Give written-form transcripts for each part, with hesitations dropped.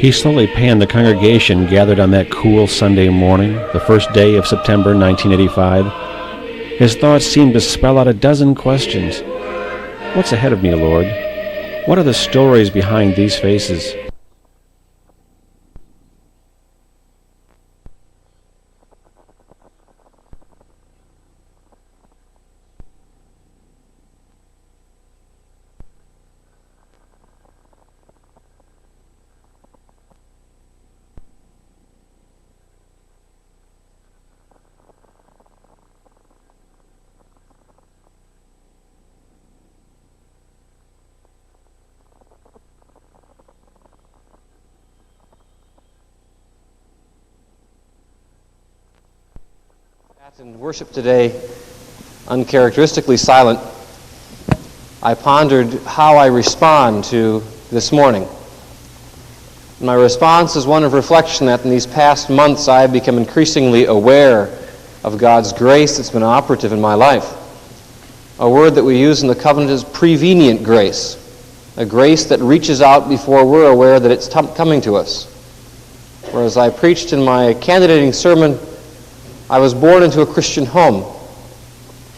He slowly panned the congregation gathered on that cool Sunday morning, the first day of September 1985. His thoughts seemed to spell out a dozen questions. What's ahead of me, Lord? What are the stories behind these faces? In worship today, uncharacteristically silent, I pondered how I respond to this morning. My response is one of reflection that in these past months I have become increasingly aware of God's grace that's been operative in my life. A word that we use in the covenant is prevenient grace, a grace that reaches out before we're aware that it's coming to us. Whereas I preached in my candidating sermon, I was born into a Christian home.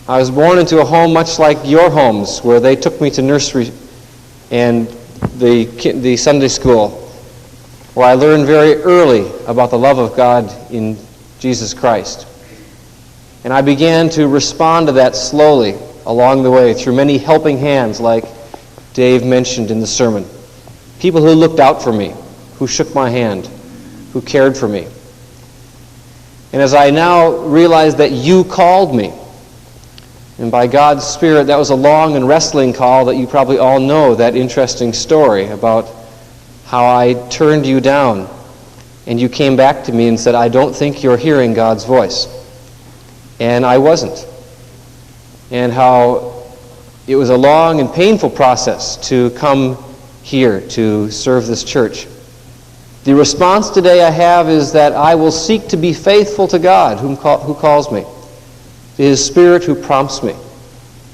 I was born into a home much like your homes, where they took me to nursery and the Sunday school, where I learned very early about the love of God in Jesus Christ. And I began to respond to that slowly along the way through many helping hands like Dave mentioned in the sermon. People who looked out for me, who shook my hand, who cared for me. And as I now realize that you called me, and by God's Spirit, that was a long and wrestling call that you probably all know, that interesting story about how I turned you down, and you came back to me and said, I don't think you're hearing God's voice. And I wasn't. And how it was a long and painful process to come here to serve this church. The response today I have is that I will seek to be faithful to God who calls me, to His Spirit who prompts me,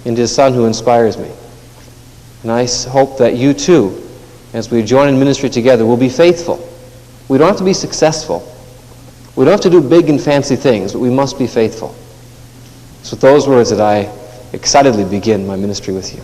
and to His Son who inspires me. And I hope that you too, as we join in ministry together, will be faithful. We don't have to be successful. We don't have to do big and fancy things, but we must be faithful. It's with those words that I excitedly begin my ministry with you.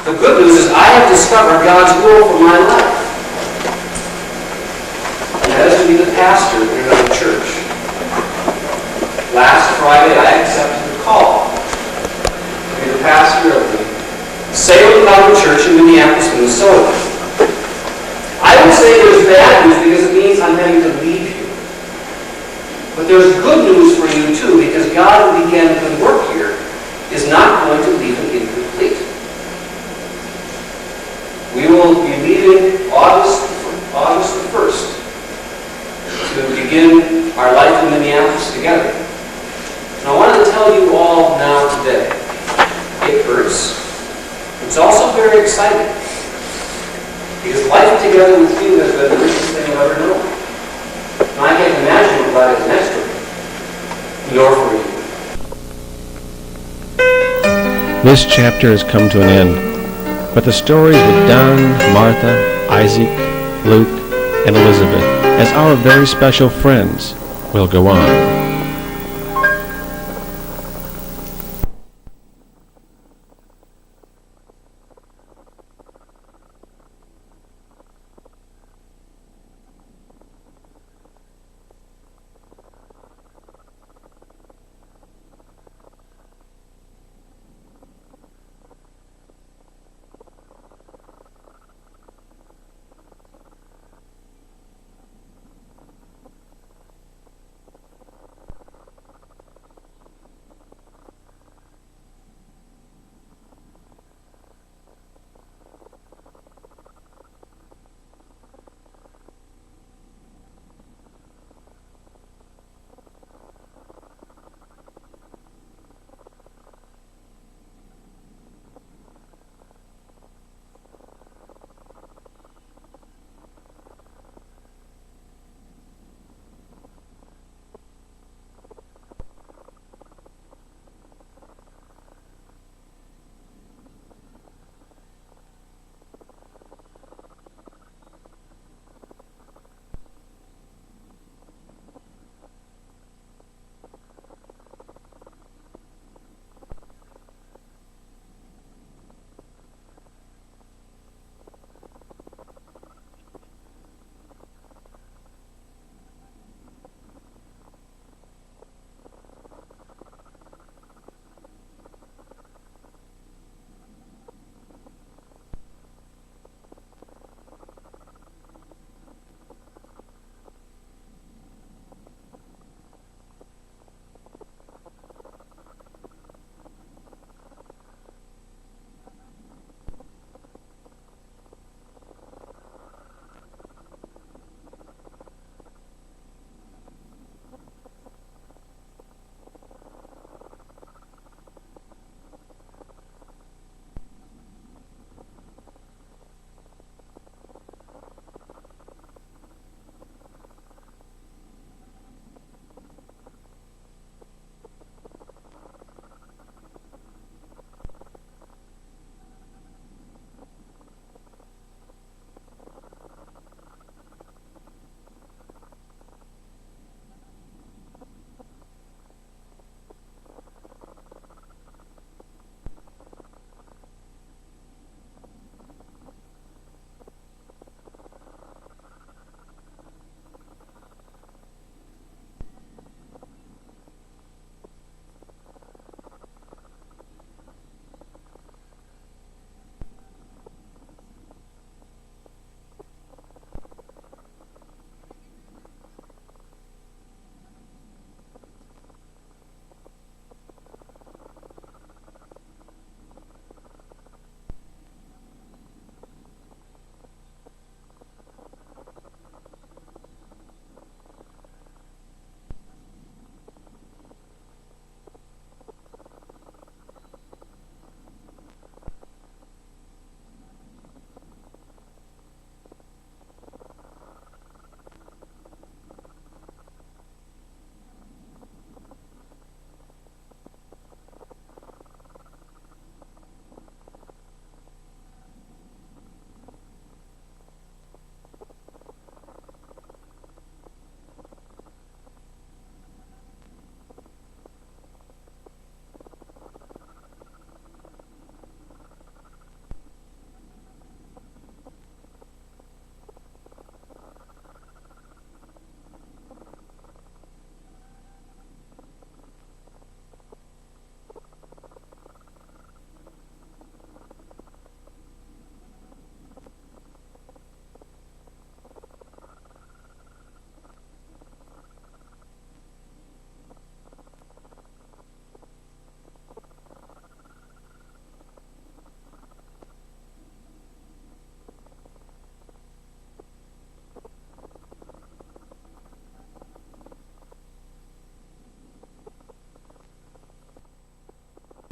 The good news is I have discovered God's will for my life. And that is to be the pastor in another church. Last Friday, I accepted the call to be the pastor of the Salem Covenant Church in Minneapolis, Minnesota. I would say there's bad news because it means I'm having to leave you. But there's good news for you too, because God who began a good work here is not going to leave it incomplete. We will be leaving August the 1st to begin our life in Minneapolis together. And I wanted to tell you all now today, it hurts. It's also very exciting. Because life together with you has been the richest thing I've ever known. And I can't imagine what life is next to me. nor for you. This chapter has come to an end, but the stories with Don, Martha, Isaac, Luke, and Elizabeth, as our very special friends, will go on.